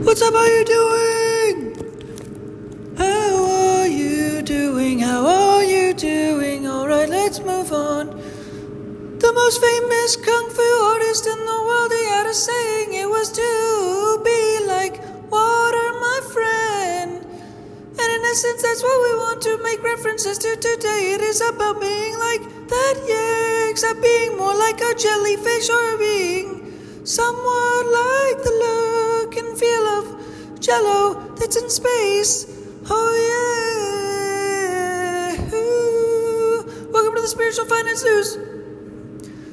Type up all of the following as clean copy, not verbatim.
What's up, how you doing? How are you doing? How are you doing? Alright, let's move on. The most famous kung fu artist in the world, he had a saying. It was to be like water, my friend. And in essence, that's what we want to make references to today. It is about being like that, yeah, except being more like a jellyfish, or being somewhat like the look and feel of jello that's in space. Oh yeah. Ooh. Welcome to the Spiritual Finance News.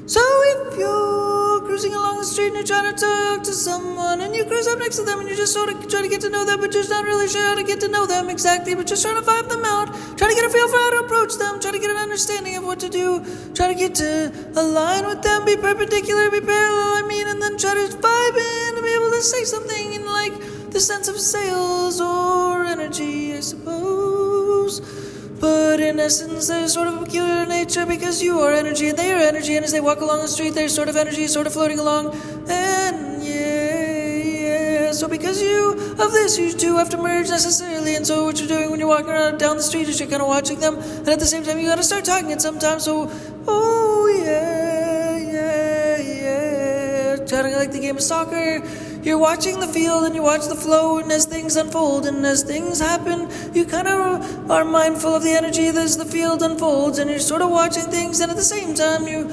So if you're cruising along the street and you're trying to talk to someone, and you cruise up next to them and you just sort of try to get to know them, but you're just not really sure how to get to know them exactly, but just trying to vibe them out, try to get a feel for how to approach them, try to get an understanding of what to do, try to get to align with them, be perpendicular, be parallel, and then try to vibe in to be able to say something in like the sense of sales or energy, I suppose. But in essence, they're sort of a peculiar nature because you are energy and they are energy, and as they walk along the street, their sort of energy is sort of floating along. And yeah. So because of this, you two have to merge necessarily. And so what you're doing when you're walking around down the street is you're kind of watching them, and at the same time, you got to start talking at some time. So, oh yeah. Kind of like the game of soccer. You're watching the field and you watch the flow, and as things unfold and as things happen, you kind of are mindful of the energy as the field unfolds, and you're sort of watching things, and at the same time you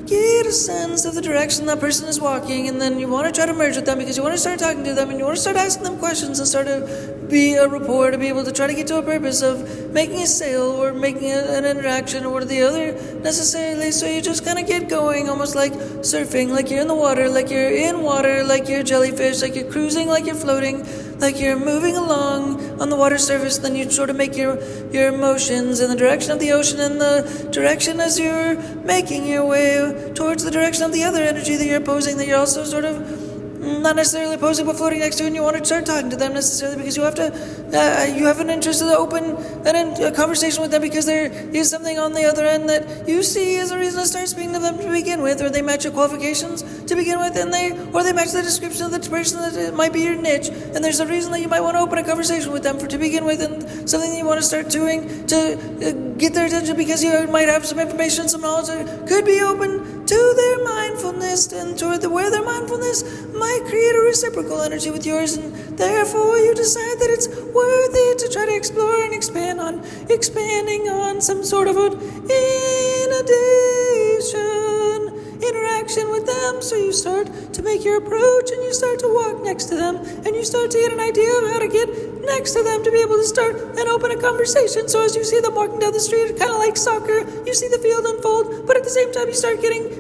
get a sense of the direction that person is walking, and then you want to try to merge with them because you want to start talking to them and you want to start asking them questions and start to be a rapport to be able to try to get to a purpose of making a sale or making an interaction or the other necessarily. So you just kind of get going, almost like surfing, like you're in the water, like you're in water, like you're jellyfish, like you're cruising, like you're floating, like you're moving along on the water surface. Then you sort of make your motions in the direction of the ocean, and the direction as you're making your way towards the direction of the other energy that you're opposing, that you're also sort of not necessarily opposing but floating next to, and you want to start talking to them necessarily because you have to you have an interest in open a conversation with them because there is something on the other end that you see as a reason to start speaking to them to begin with, or they match your qualifications to begin with, and they match the description of the person that it might be your niche, and there's a reason that you might want to open a conversation with them to begin with, and something that you want to start doing to get their attention because you might have some information, some knowledge that could be open to their mindfulness, and toward where their mindfulness might create a reciprocal energy with yours, and therefore you decide that it's worthy to try to explore and expanding on some sort of an interaction with them. So you start to make your approach, and you start to walk next to them, and you start to get an idea of how to get next to them to be able to start and open a conversation. So as you see them walking down the street, kind of like soccer, you see the field unfold, but at the same time you start getting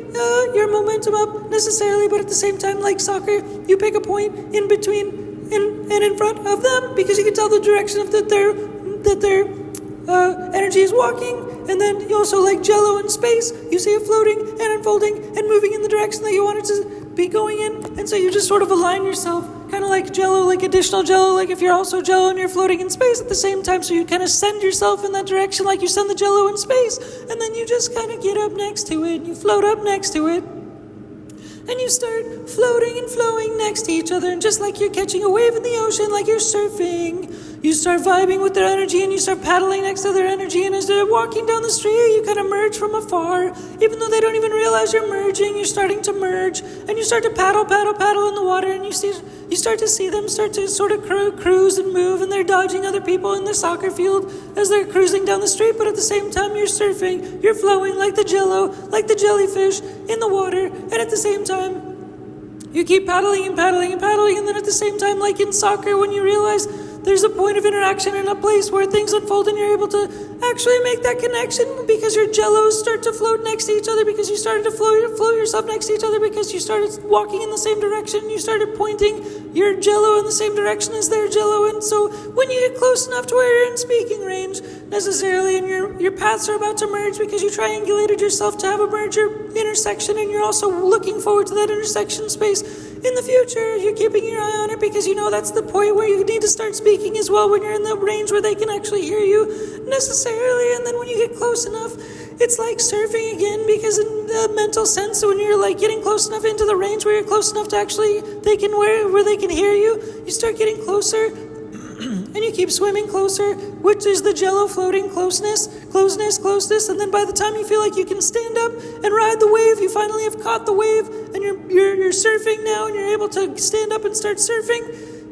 your momentum up necessarily, but at the same time, like soccer, you pick a point in between and in front of them because you can tell the direction that their energy is walking. And then you also, like jello in space, you see it floating and unfolding and moving in the direction that you want it to be going in. And so you just sort of align yourself, kind of like jello, like additional jello, like if you're also jello and you're floating in space at the same time. So you kind of send yourself in that direction like you send the jello in space. And then you just kind of get up next to it, and you float up next to it. And you start floating and flowing next to each other, and just like you're catching a wave in the ocean, like you're surfing, you start vibing with their energy, and you start paddling next to their energy, and as they're walking down the street, you kind of merge from afar. Even though they don't even realize you're merging, you're starting to merge, and you start to paddle in the water, and you start to see them start to sort of cruise and move, and they're dodging other people in the soccer field as they're cruising down the street, but at the same time you're surfing, you're flowing like the jello, like the jellyfish in the water, and at the same time you keep paddling, and then at the same time, like in soccer, when you realize there's a point of interaction in a place where things unfold and you're able to actually make that connection because your jellos start to float next to each other, because you started to flow yourself next to each other, because you started walking in the same direction, you started pointing your jello in the same direction as their jello. And so when you get close enough to where you're in speaking range necessarily, and your paths are about to merge because you triangulated yourself to have a merger intersection, and you're also looking forward to that intersection space in the future, you're keeping your eye on it because you know that's the point where you need to start speaking as well, when you're in the range where they can actually hear you necessarily. And then when you get close enough, it's like surfing again, because in the mental sense, when you're like getting close enough into the range where you're close enough to actually where they can hear you, you start getting closer, and you keep swimming closer, which is the jello floating closeness, and then by the time you feel like you can stand up and ride the wave, you finally have caught the wave, and you're surfing now, and you're able to stand up and start surfing.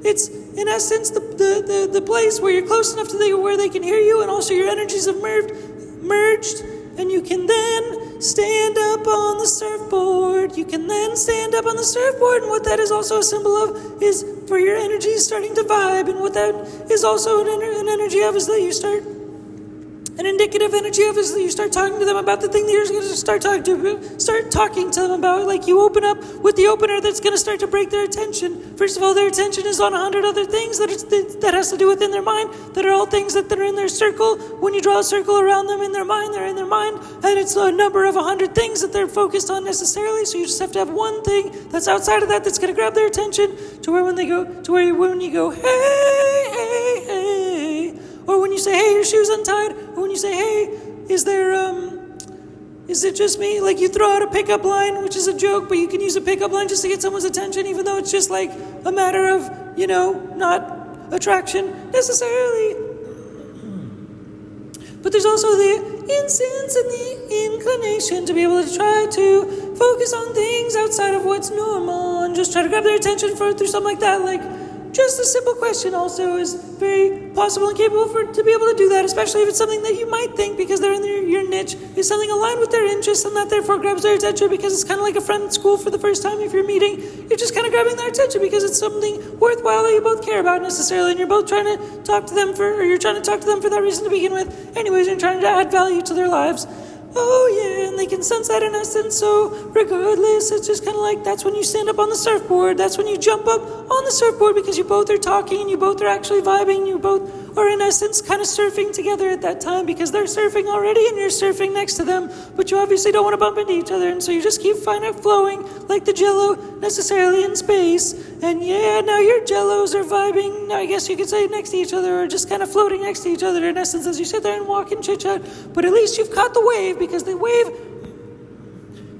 It's in essence the place where you're close enough to where they can hear you, and also your energies have merged, and you can then stand up on the surfboard. You can then stand up on the surfboard, and what that is also a symbol of is for your energy starting to vibe, and what that is also an energy of is that you start, an indicative energy of is that you start talking to them about the thing that you're going to start talking to them about. Like you open up with the opener that's going to start to break their attention. First of all, their attention is on 100 other things that has to do within their mind, that are all things that are in their circle. When you draw a circle around them in their mind, they're in their mind, and it's a number of 100 things that they're focused on necessarily. So you just have to have one thing that's outside of that that's going to grab their attention, to where when you go, hey, hey, hey, or when you say, hey, your shoe's untied, or when you say, hey, is it just me? Like you throw out a pickup line, which is a joke, but you can use a pickup line just to get someone's attention, even though it's just like a matter of, not attraction necessarily. But there's also the instance and the inclination to be able to try to focus on things outside of what's normal and just try to grab their attention through something like that. Like, just a simple question also is very possible and capable to be able to do that, especially if it's something that you might think, because they're in your niche, is something aligned with their interests, and that therefore grabs their attention, because it's kind of like a friend at school for the first time. If you're meeting, you're just kind of grabbing their attention because it's something worthwhile that you both care about necessarily, and you're both trying to talk to them for that reason to begin with. Anyways, you're trying to add value to their lives. Oh yeah, and they can sense that in essence, so regardless, it's just kind of like, that's when you stand up on the surfboard, that's when you jump up on the surfboard, because you both are talking, and you both are actually vibing, you both are in essence kind of surfing together at that time, because they're surfing already and you're surfing next to them, but you obviously don't want to bump into each other, and so you just keep flowing like the jello necessarily in space, and yeah, now your jellos are vibing, I guess you could say, next to each other, or just kind of floating next to each other in essence as you sit there and walk and chit-chat, but at least you've caught the wave, because the wave,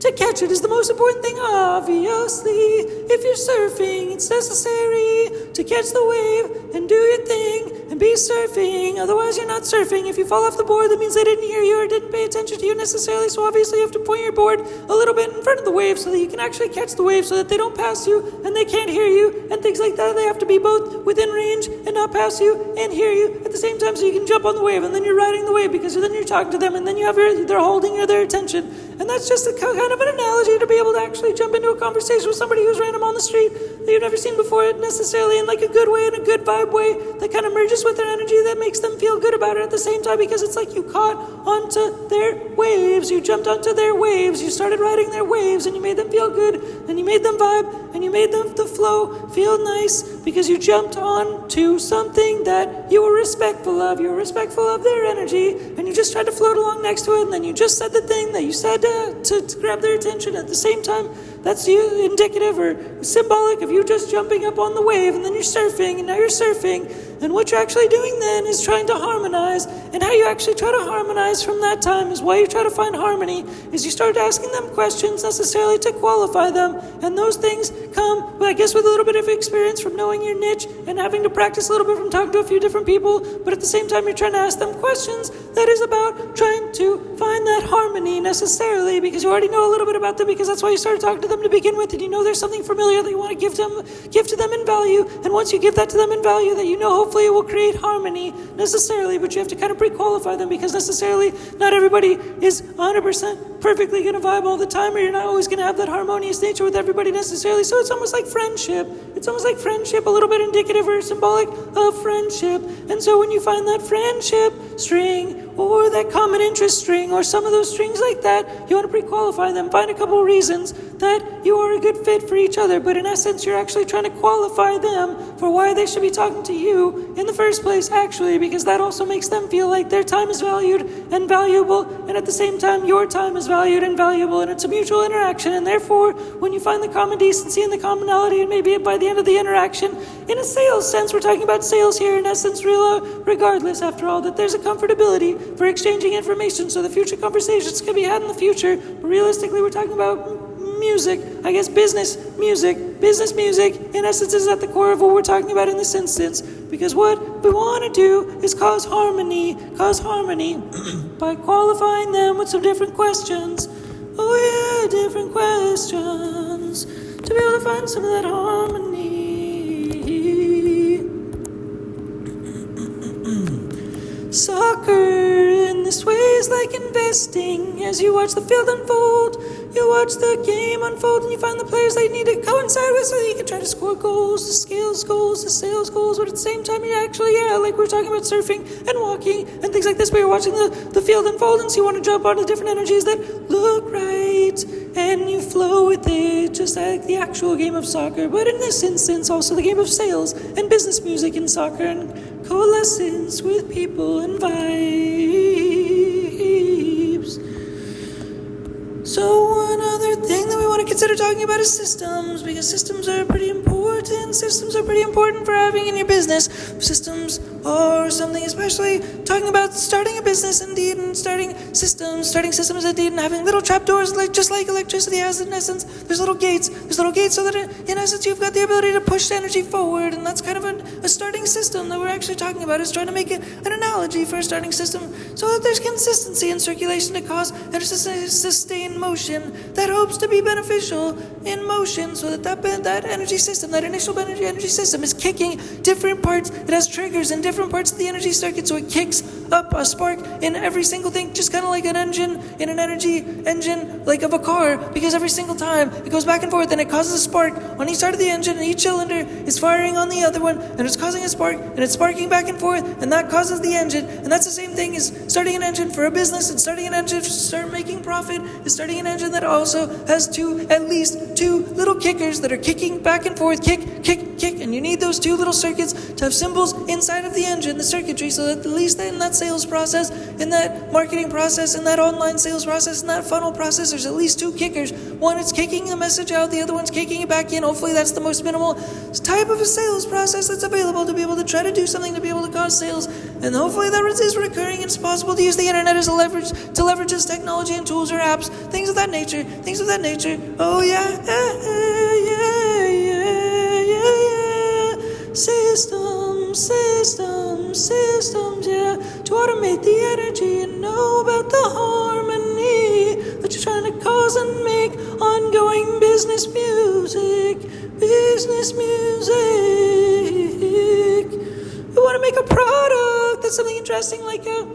to catch it is the most important thing, obviously. If you're surfing, it's necessary to catch the wave and do your thing and be surfing. Otherwise, you're not surfing. If you fall off the board, that means they didn't hear you or didn't pay attention to you necessarily. So obviously, you have to point your board a little bit in front of the wave so that you can actually catch the wave, so that they don't pass you and they can't hear you and things like that. They have to be both within range and not pass you and hear you at the same time, so you can jump on the wave, and then you're riding the wave, because then you're talking to them, and then they're holding their attention. And that's just a kind of an analogy to be able to actually jump into a conversation with somebody who's random on the street that you've never seen before, necessarily in like a good way, in a good vibe way, that kind of merges with their energy, that makes them feel good about it at the same time, because it's like you caught onto their waves, you jumped onto their waves, you started riding their waves, and you made them feel good, and you made them vibe, and you made them the flow feel nice, because you jumped on to something that you were respectful of. You were respectful of their energy, and you just tried to float along next to it, and then you just said the thing that you said to grab their attention at the same time. That's you indicative or symbolic of you just jumping up on the wave, and then you're surfing, and now you're surfing. And what you're actually doing then is trying to harmonize. And how you actually try to harmonize from that time is why you try to find harmony, is you start asking them questions necessarily to qualify them. And those things come, well, I guess, with a little bit of experience from knowing your niche and having to practice a little bit from talking to a few different people. But at the same time, you're trying to ask them questions that is about trying to find that harmony necessarily, because you already know a little bit about them, because that's why you started talking to them to begin with, and you know there's something familiar that you want to give to them in value. And once you give that to them in value, that you know hopefully it will create harmony necessarily, but you have to kind of pre-qualify them, because necessarily not everybody is 100% perfectly going to vibe all the time, or you're not always going to have that harmonious nature with everybody necessarily. So it's almost like friendship. It's almost like friendship, a little bit indicative or symbolic of friendship. And so when you find that friendship string, or that common interest string, or some of those strings like that, you want to pre-qualify them. Find a couple of reasons that you are a good fit for each other, but in essence, you're actually trying to qualify them for why they should be talking to you in the first place, actually, because that also makes them feel like their time is valued and valuable, and at the same time, your time is valued and valuable, and it's a mutual interaction, and therefore, when you find the common decency and the commonality, and maybe by the end of the interaction, in a sales sense, we're talking about sales here, in essence, regardless, after all, that there's a comfortability for exchanging information so the future conversations can be had in the future. But realistically, we're talking about music. I guess business music. Business music, in essence, is at the core of what we're talking about in this instance. Because what we want to do is cause harmony by qualifying them with some different questions. Oh yeah, different questions. To be able to find some of that harmony. Soccer in this way is like investing. As you watch the field unfold, you watch the game unfold, and you find the players that you need to coincide with so that you can try to score goals, the scales goals, the sales goals, but at the same time you're actually, like we were talking about surfing and walking and things like this, where you're watching the field unfold, and so you want to jump onto different energies that look right, and you flow with it, just like the actual game of soccer. But in this instance, also the game of sales and business music in soccer, and coalescence with people and vibes. So one other thing that we want to consider talking about is systems, because systems are pretty important. Systems are pretty important for having in your business. Systems are something, especially talking about starting a business indeed, and starting systems indeed, and having little trapdoors, just like electricity has in essence. There's little gates so that in essence you've got the ability to push energy forward, and that's kind of a starting system that we're actually talking about, is trying to make an analogy for a starting system so that there's consistency in circulation to cause and sustain motion that hopes to be beneficial in motion, so that energy system, that initial energy system is kicking different parts. It has triggers in different parts of the energy circuit, so it kicks up a spark in every single thing, just kind of like an engine in an energy engine, like of a car, because every single time it goes back and forth and it causes a spark on each side of the engine, and each cylinder is firing on the other one, and it's causing a spark, and it's sparking back and forth, and that causes the engine. And that's the same thing as starting an engine for a business, and starting an engine to start making profit is starting an engine that also has at least two little kickers that are kicking back and forth, kick, and you need those two little circuits to have symbols inside of the engine, the circuitry, so that at least in that sales process, in that marketing process, in that online sales process, in that funnel process, there's at least two kickers. One is kicking the message out, the other one's kicking it back in. Hopefully that's the most minimal type of a sales process that's available to be able to try to do something to be able to cause sales, and hopefully that is recurring, and it's possible to use the internet as a leverage this technology and tools or apps, things of that nature. Oh yeah. Systems, yeah, to automate the energy and know about the harmony that you're trying to cause and make ongoing business music. You want to make a product that's something interesting, like a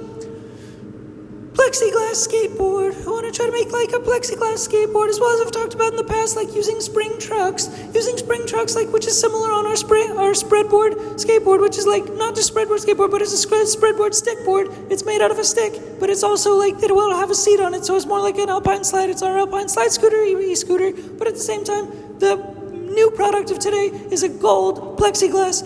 plexiglass skateboard. I want to try to make like a plexiglass skateboard, as well as I've talked about in the past, like using spring trucks, like, which is similar on our spreadboard skateboard, which is like not just spreadboard skateboard, but it's a spreadboard stickboard. It's made out of a stick, but it's also like it will have a seat on it, so it's more like an alpine slide. It's our alpine slide scooter, e-scooter, but at the same time, the new product of today is a gold plexiglass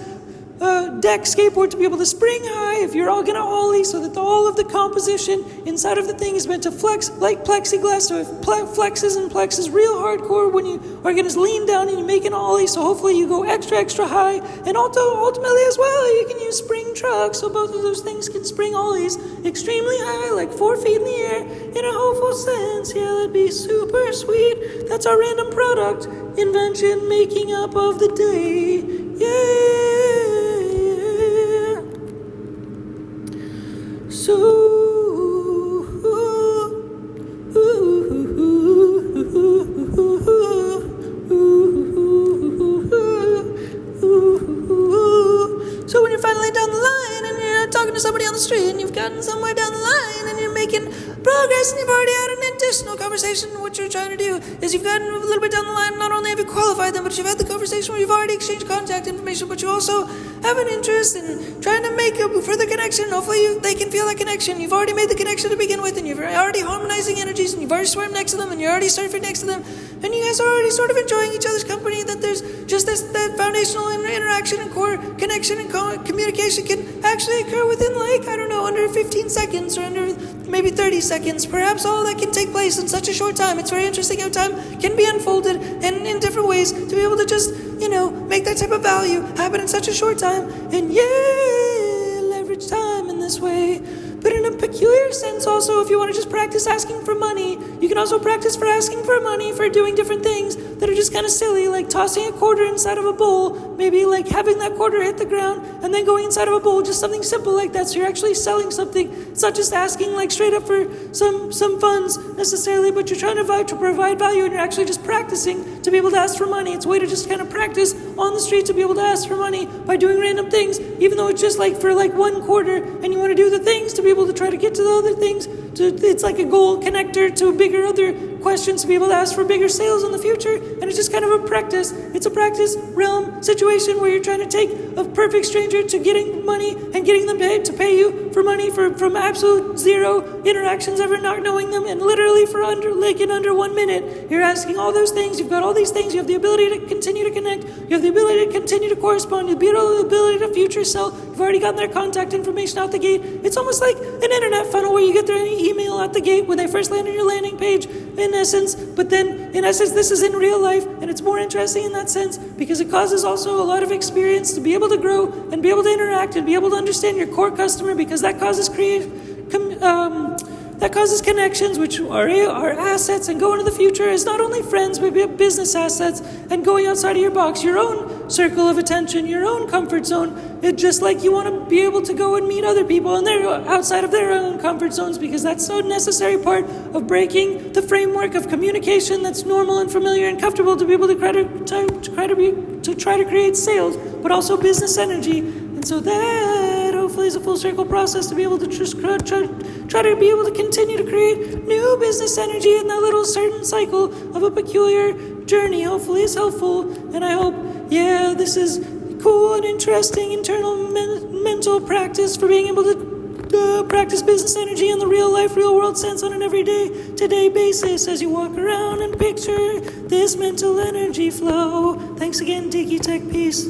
deck skateboard to be able to spring high if you're all going to ollie, so that all of the composition inside of the thing is meant to flex like plexiglass, so it flexes real hardcore when you are going to lean down and you make an ollie, so hopefully you go extra high. And ultimately as well, you can use spring trucks, so both of those things can spring ollies extremely high, like 4 feet in the air, in a hopeful sense. Yeah, that'd be super sweet. That's our random product invention making up of the day. Yeah. So, when you're finally down the line and you're talking to somebody on the street and you've gotten somewhere down the line and you're making progress and you've already had an additional conversation, what you're trying to do is you've gotten a little bit down the line, not only have you qualified them, but you've had the conversation where you've already exchanged contact information, but you also have an interest in trying to make a further connection. Hopefully they can feel that connection. You've already made the connection to begin with, and you're already harmonizing energies, and you've already swam next to them, and you're already surfing next to them, and you guys are already sort of enjoying each other's company, that there's just that foundational interaction and core connection and communication can actually occur within, like, I don't know, under 15 seconds or under maybe 30 seconds. Perhaps all that can take place in such a short time. It's very interesting how time can be unfolded and in different ways to be able to just, make that type of value happen in such a short time. And yeah, leverage time in this way. But in a peculiar sense also, if you want to just practice asking for money, you can also practice for asking for money for doing different things that are just kind of silly, like tossing a quarter inside of a bowl, maybe like having that quarter hit the ground and then going inside of a bowl, just something simple like that. So you're actually selling something. It's not just asking like straight up for some funds necessarily, but you're trying to provide value, and you're actually just practicing to be able to ask for money. It's a way to just kind of practice on the street to be able to ask for money by doing random things, even though it's just like for like one quarter, and you want to do the things to be able to try to get to the other things. It's like a goal connector to bigger other questions to be able to ask for bigger sales in the future. And it's just kind of a practice. It's a practice realm situation where you're trying to take a perfect stranger to getting money and getting them to pay you for money from absolute zero interactions, ever not knowing them, and literally for under 1 minute, you're asking all those things. You've got all these things. You have the ability to continue to connect. You have the ability to continue to correspond. You have the ability to future sell. You've already gotten their contact information out the gate. It's almost like an internet funnel where you get their email out the gate when they first land on your landing page, in essence. But then, in essence, this is in real life, and it's more interesting in that sense because it causes also a lot of experience to be able to grow and be able to interact and be able to understand your core customer, because that causes connections, which are assets, and go into the future as not only friends, but business assets, and going outside of your box, your own circle of attention, your own comfort zone. It's just like you want to be able to go and meet other people, and they're outside of their own comfort zones, because that's so necessary part of breaking the framework of communication that's normal and familiar and comfortable to be able to try to create sales, but also business energy. And so that hopefully is a full circle process to be able to just try to be able to continue to create new business energy in that little certain cycle of a peculiar journey. Hopefully it's helpful, and I hope, this is cool and interesting internal mental practice for being able to practice business energy in the real life, real world sense on an everyday today basis as you walk around and picture this mental energy flow. Thanks again, Dinky Tehc. Peace.